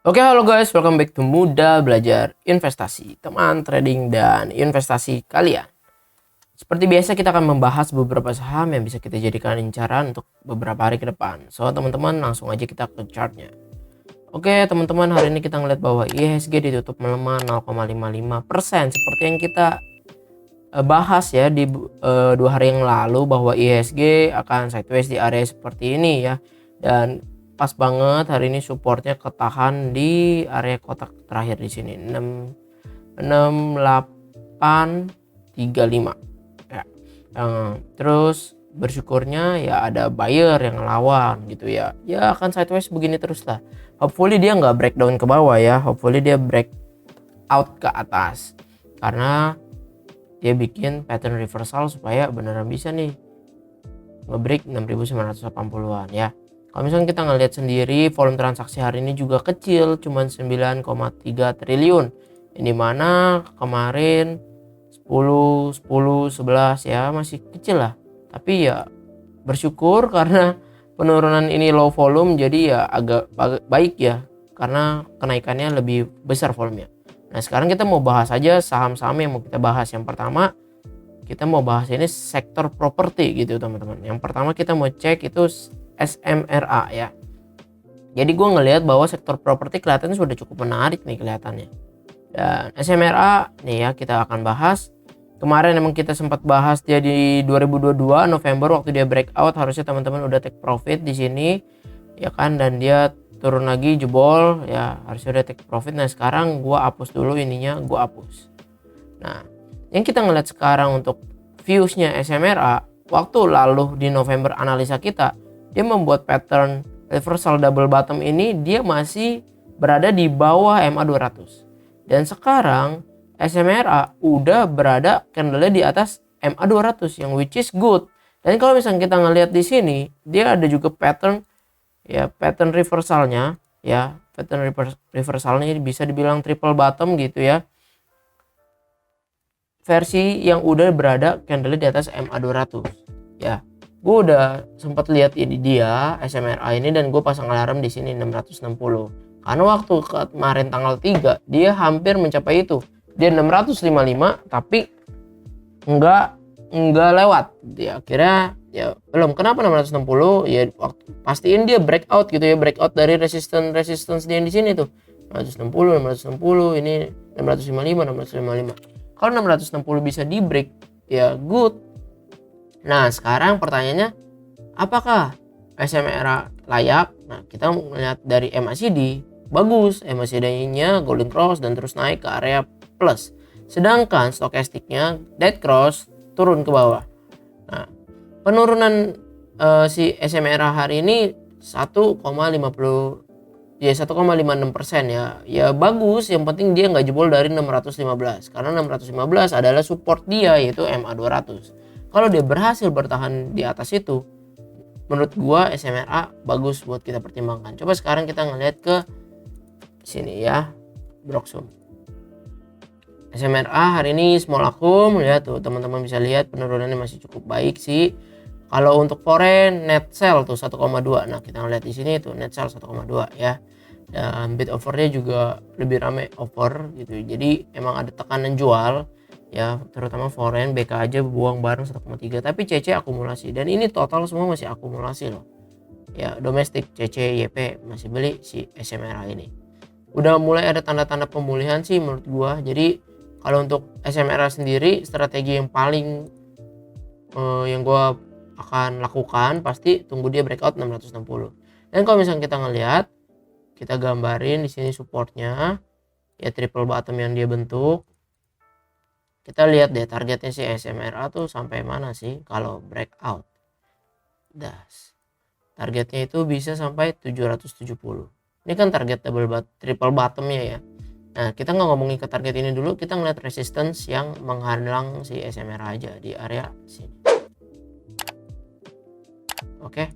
Oke, halo guys, welcome back to Muda Belajar Investasi, teman trading dan investasi kalian. Seperti biasa kita akan membahas beberapa saham yang bisa kita jadikan incaran untuk beberapa hari ke depan. So, teman-teman langsung aja kita ke chartnya. Oke, teman-teman, hari ini kita ngeliat bahwa IHSG ditutup melemah 0,55% seperti yang kita bahas ya di 2 hari yang lalu bahwa IHSG akan sideways di area seperti ini ya. Dan pas banget hari ini supportnya ketahan di area kotak terakhir di sini 6835 ya. Terus bersyukurnya ya ada buyer yang lawan gitu ya akan sideways begini terus lah. Hopefully dia nggak breakdown ke bawah ya, hopefully dia break out ke atas karena dia bikin pattern reversal supaya beneran bisa nih ngebreak 6980-an ya. Kalau misalnya kita ngelihat sendiri volume transaksi hari ini juga kecil, cuman 9,3 triliun. Ini mana kemarin 10, 11 ya masih kecil lah. Tapi ya bersyukur karena penurunan ini low volume jadi ya agak baik ya karena kenaikannya lebih besar volumenya. Nah, sekarang kita mau bahas aja saham-saham yang mau kita bahas. Yang pertama kita mau bahas ini sektor properti gitu teman-teman. Yang pertama kita mau cek itu SMRA ya. Jadi gue ngelihat bahwa sektor properti kelihatannya sudah cukup menarik nih kelihatannya. Dan SMRA nih ya kita akan bahas. Kemarin emang kita sempat bahas dia di 2022 November waktu dia breakout, harusnya teman-teman udah take profit di sini ya kan, dan dia turun lagi jebol ya, harusnya udah take profit. Nah, sekarang gue hapus dulu ininya, gue hapus. Nah, yang kita ngeliat sekarang untuk viewsnya SMRA waktu lalu di November analisa kita, dia membuat pattern reversal double bottom ini, dia masih berada di bawah MA 200. Dan sekarang SMRA udah berada candle di atas MA 200 yang which is good. Dan kalau misalnya kita ngelihat di sini, dia ada juga pattern reversalnya ya. Pattern reversalnya bisa dibilang triple bottom gitu ya. Versi yang udah berada candle di atas MA 200 ya. Gue udah sempat lihat ini dia SMRA ini dan gue pasang alarm di sini 660. Karena waktu kemarin tanggal 3 dia hampir mencapai itu. Dia 655 tapi enggak lewat. Dia akhirnya ya belum. Kenapa 660? Ya waktu pastiin dia breakout gitu ya, breakout dari resistance dia di sini tuh. 660 ini 655. Kalau 660 bisa di break ya good. Nah, sekarang pertanyaannya apakah SMRA layak? Nah, kita melihat dari MACD bagus, MACD-nya golden cross dan terus naik ke area plus. Sedangkan stokastiknya dead cross turun ke bawah. Nah, penurunan si SMRA hari ini 1,56% ya. Ya bagus, yang penting dia nggak jebol dari 615 karena 615 adalah support dia yaitu MA 200. Kalau dia berhasil bertahan di atas itu, menurut gua SMRA bagus buat kita pertimbangkan. Coba sekarang kita ngelihat ke sini ya, Broxum. SMRA hari ini small akum, lihat tuh teman-teman bisa lihat penurunannya masih cukup baik sih. Kalau untuk foreign net sell tuh 1,2. Nah, kita ngelihat di sini tuh net sell 1,2 ya. Dan bid offernya juga lebih rame over gitu. Jadi emang ada tekanan jual ya, terutama foreign. BK aja buang bareng 1,3 tapi CC akumulasi, dan ini total semua masih akumulasi loh ya. Domestik CC YP masih beli si SMRA ini. Udah mulai ada tanda-tanda pemulihan sih menurut gua. Jadi kalau untuk SMRA sendiri strategi yang paling yang gua akan lakukan pasti tunggu dia breakout 660. Dan kalau misalnya kita ngelihat, kita gambarin di sini supportnya ya, triple bottom yang dia bentuk. Kita lihat deh targetnya si SMRA tuh sampai mana sih kalau breakout. Targetnya itu bisa sampai 770. Ini kan target triple bottomnya ya. Nah, kita nggak ngomongin ke target ini dulu, kita ngeliat resistance yang menghalang si SMRA aja di area sini. Oke.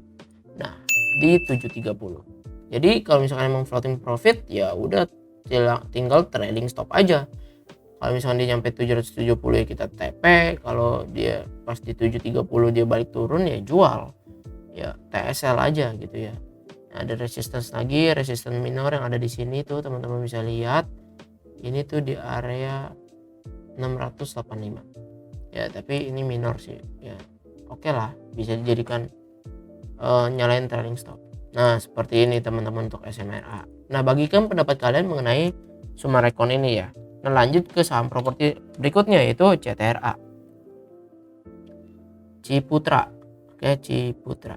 Nah, di 730. Jadi kalau misalkan emang floating profit ya udah tinggal trailing stop aja. Kalau misalnya dia nyampe 770 ya kita TP, kalau dia pas di 730 dia balik turun ya jual. Ya TSL aja gitu ya. Nah, ada resistance lagi, resistance minor yang ada di sini tuh teman-teman bisa lihat. Ini tuh di area 685. Ya, tapi ini minor sih. Ya, oke lah, bisa dijadikan nyalain trailing stop. Nah, seperti ini teman-teman untuk SMRA. Nah, bagikan pendapat kalian mengenai Summarecon ini ya. Nah, lanjut ke saham properti berikutnya yaitu CTRA. Ciputra. Oke, Ciputra.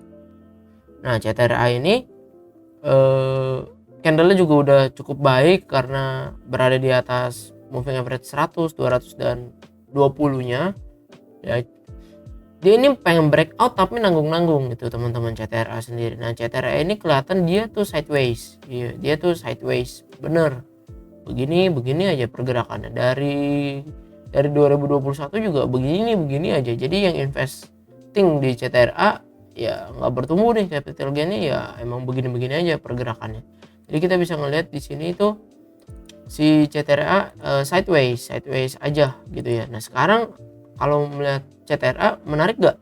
Nah, CTRA ini candle-nya juga udah cukup baik karena berada di atas moving average 100, 200 dan 20-nya. Ya, dia ini pengen breakout tapi nanggung-nanggung gitu teman-teman CTRA sendiri. Nah, CTRA ini kelihatan dia tuh sideways. Iya, dia tuh sideways. Bener. Begini aja pergerakannya dari 2021 juga begini aja. Jadi yang investing di CTRA ya nggak bertumbuh nih capital gainnya, ya emang begini aja pergerakannya. Jadi kita bisa ngelihat di sini itu si CTRA sideways aja gitu ya. Nah, sekarang kalau melihat CTRA menarik gak?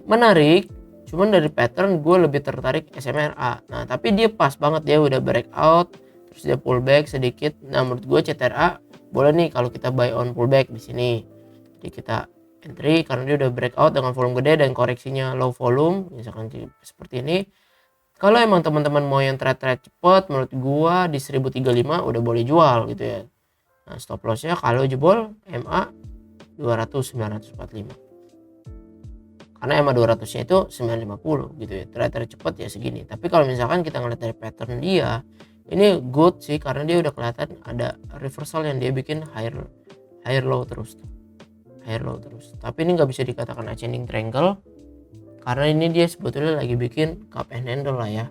Menarik, cuman dari pattern gue lebih tertarik SMRA. Nah, tapi dia pas banget, dia udah breakout terus dia pullback sedikit. Nah, menurut gue CTRA boleh nih kalau kita buy on pullback di sini. Jadi kita entry karena dia udah breakout dengan volume gede dan koreksinya low volume, misalkan seperti ini. Kalau emang teman-teman mau yang trade cepet, menurut gua di 1035 udah boleh jual gitu ya. Nah, stop lossnya kalau jebol MA 200 945. Karena MA 200 nya itu 950 gitu ya. Trade cepet ya segini. Tapi kalau misalkan kita ngeliat dari pattern dia, ini good sih karena dia udah kelihatan ada reversal yang dia bikin higher low terus. Tapi ini nggak bisa dikatakan ascending triangle karena ini dia sebetulnya lagi bikin cup and handle lah ya.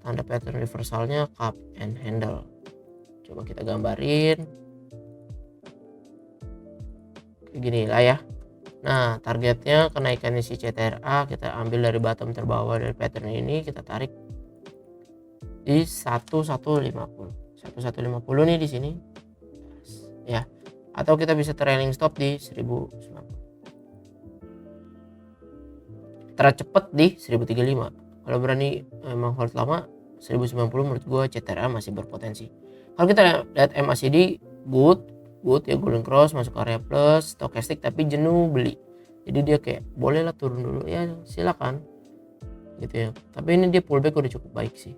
Tanda pattern reversalnya cup and handle. Coba kita gambarin kayak gini lah ya. Nah, targetnya kenaikannya si CTRA kita ambil dari bottom terbawah dari pattern ini, kita tarik di 1150 nih di sini ya. Atau kita bisa trailing stop di 1090. Tercepet di 1035. Kalau berani emang hold lama 1090 menurut gue CTRA masih berpotensi. Kalau kita lihat MACD good ya, golden cross masuk area plus, stokastik tapi jenuh beli. Jadi dia kayak bolehlah turun dulu ya, silakan gitu ya. Tapi ini dia pullback udah cukup baik sih.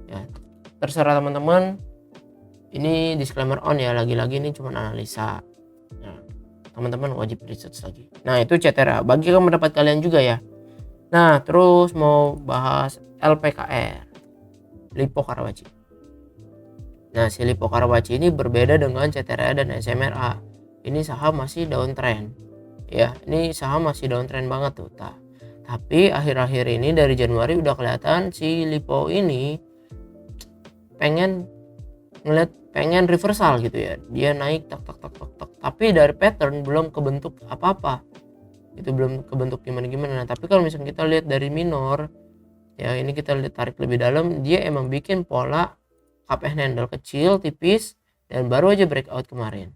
Ya, terserah teman-teman. Ini disclaimer on ya, lagi-lagi ini cuma analisa. Nah, teman-teman wajib research lagi. Nah, itu CTRA. Bagikan pendapat kalian juga ya. Nah, terus mau bahas LPKR, Lippo Karawaci. Nah, si Lippo Karawaci ini berbeda dengan CTRA dan SMRA. Ini saham masih downtrend. Ya, ini saham masih downtrend banget tuh. Tapi akhir-akhir ini dari Januari udah kelihatan si Lippo ini pengen reversal gitu ya. Dia naik tak. Tapi dari pattern belum kebentuk apa-apa. Itu belum kebentuk gimana. Nah, tapi kalau misalnya kita lihat dari minor ya, ini kita lihat tarik lebih dalam, dia emang bikin pola cup and handle kecil tipis dan baru aja breakout kemarin.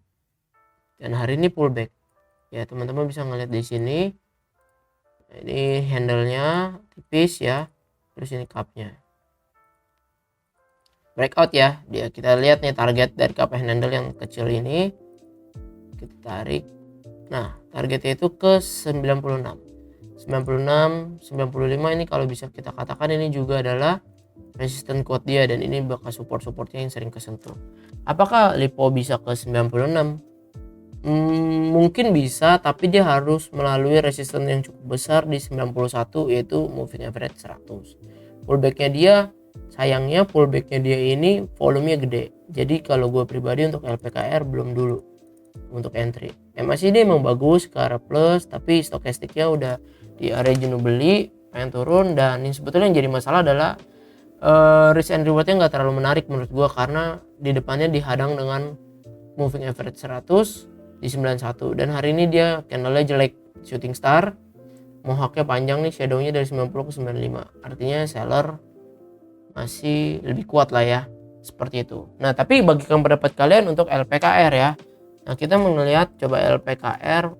Dan hari ini pullback. Ya, teman-teman bisa ngeliat di sini. Ini handle-nya tipis ya. Terus ini cup-nya. Breakout ya. Kita lihat nih target dari cup and handle yang kecil ini. Kita tarik. Nah, targetnya itu ke 96, 95 ini kalau bisa kita katakan ini juga adalah resistance kuat dia, dan ini bakal support-supportnya yang sering kesentuh. Apakah Lippo bisa ke 96? Mungkin bisa, tapi dia harus melalui resistance yang cukup besar di 91, yaitu moving average 100. Sayangnya pullbacknya dia ini volumenya gede. Jadi kalau gue pribadi untuk LPKR belum dulu untuk entry. MACD emang bagus ke arah plus, tapi stokastiknya udah di area jenuh beli, pengen turun. Dan ini sebetulnya yang jadi masalah adalah risk and rewardnya nggak terlalu menarik menurut gua, karena di depannya dihadang dengan moving average 100 di 91, dan hari ini dia candlenya jelek, shooting star, mohawknya panjang nih, shadownya dari 90 ke 95, artinya seller masih lebih kuat lah ya, seperti itu. Nah, tapi bagikan pendapat kalian untuk LPKR ya. Nah, kita melihat coba LPKR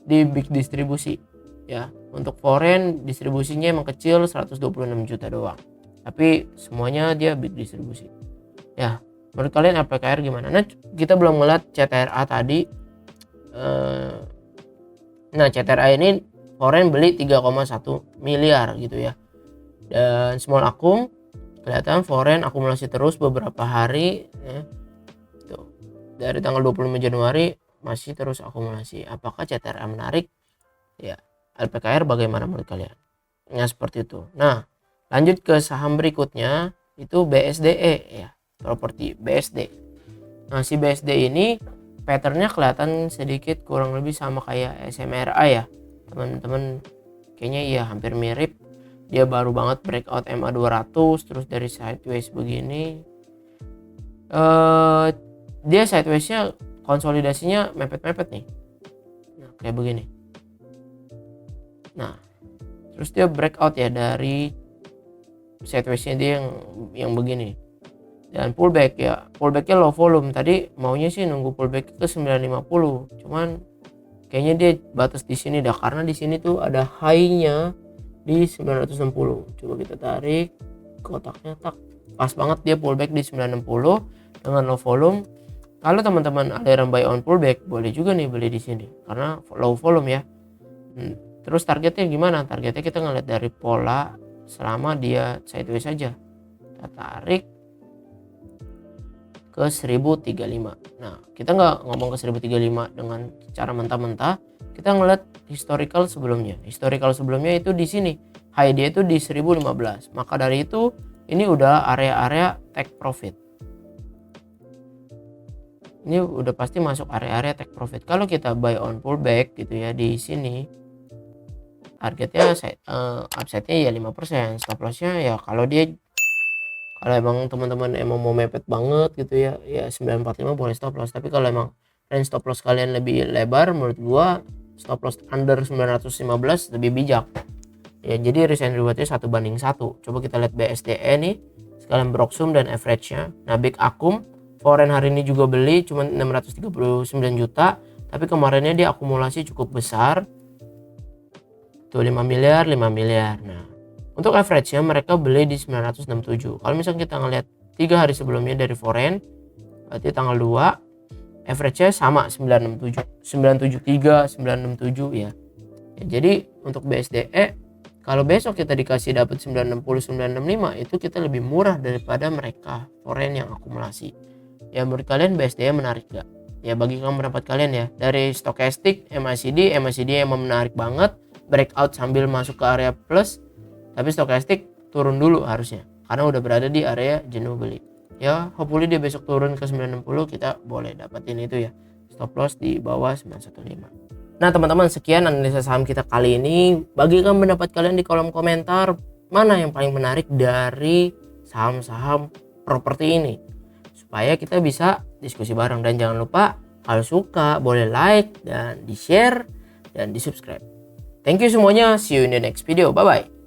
di big distribusi. ya. Untuk foreign distribusinya emang kecil 126 juta doang, tapi semuanya dia big distribusi ya. Menurut kalian LPKR gimana? Nah, kita belum ngeliat CTRA tadi. Nah, CTRA ini foreign beli 3,1 miliar gitu ya, dan small akum kelihatan foreign akumulasi terus beberapa hari ya. Tuh, dari tanggal 25 Januari masih terus akumulasi. Apakah CTRA menarik? Ya, LPKR bagaimana menurut kalian? Ya, seperti itu. Nah, lanjut ke saham berikutnya, itu BSDE ya, properti BSD. Nah, si BSD ini patternnya kelihatan sedikit kurang lebih sama kayak SMRA ya teman-teman, kayaknya iya hampir mirip. Dia baru banget breakout MA 200, terus dari sideways begini, dia sidewaysnya konsolidasinya mepet-mepet nih, nah kayak begini. Nah, terus dia breakout ya dari sidewaysnya dia yang begini, dan pullback ya, pullbacknya low volume. Tadi maunya sih nunggu pullback ke 950, cuman kayaknya dia batas di sini dah, karena di sini tuh ada high-nya di 960. Coba kita tarik kotaknya, tak pas banget dia pullback di 960 dengan low volume. Kalau teman-teman aliran buy on pullback, boleh juga nih beli di sini karena low volume ya. Terus targetnya gimana? Targetnya kita ngeliat dari pola selama dia sideways saja. Kita tarik ke 1035. Nah, kita nggak ngomong ke 1035 dengan cara mentah-mentah. Kita ngeliat historical sebelumnya. Historical sebelumnya itu di sini. High dia itu di 1015. Maka dari itu ini udah area-area take profit. Ini udah pasti masuk area-area take profit. Kalau kita buy on pullback gitu ya di sini, targetnya upside-nya ya 5%. Stop loss-nya ya kalau emang teman-teman emang mau mepet banget gitu ya 945 boleh stop loss. Tapi kalau emang range stop loss kalian lebih lebar, menurut gua stop loss under 915 lebih bijak ya. Jadi risk and rewardnya 1:1. Coba kita lihat BSDE nih, sekalian Broxum dan average-nya. Nah, big akum foreign hari ini juga beli cuma 639 juta, tapi kemarinnya dia akumulasi cukup besar tuh 5 miliar. Nah, untuk average-nya mereka beli di 967. Kalau misalnya kita ngelihat 3 hari sebelumnya dari foreign, berarti tanggal 2 average-nya sama 973, 967 ya. Jadi untuk BSDE kalau besok kita dikasih dapat 960, 965, itu kita lebih murah daripada mereka foreign yang akumulasi. Ya, menurut kalian BSDE menarik gak? Ya, bagi kamu pendapat kalian ya. Dari stokastik, MACD emang menarik banget, breakout sambil masuk ke area plus. Tapi stokastik turun dulu harusnya karena udah berada di area jenuh beli. Ya, hopefully dia besok turun ke 960, kita boleh dapetin itu ya. Stop loss di bawah 915. Nah, teman-teman, sekian analisa saham kita kali ini. Bagikan pendapat kalian di kolom komentar, mana yang paling menarik dari saham-saham properti ini, supaya kita bisa diskusi bareng. Dan jangan lupa kalau suka boleh like dan di share dan di subscribe. Thank you semuanya, see you in the next video, bye bye.